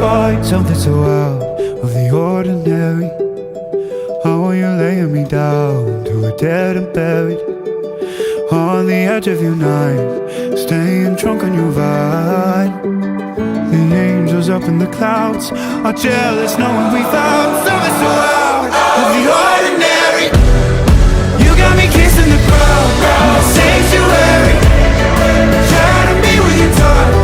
find something so out of the ordinary. How are you laying me down to a dead and buried on the edge of your night, staying drunk on your vine. The angels up in the clouds are jealous knowing we found something so out of the ordinary. You got me kissing the ground in the sanctuary, trying to be with your touch.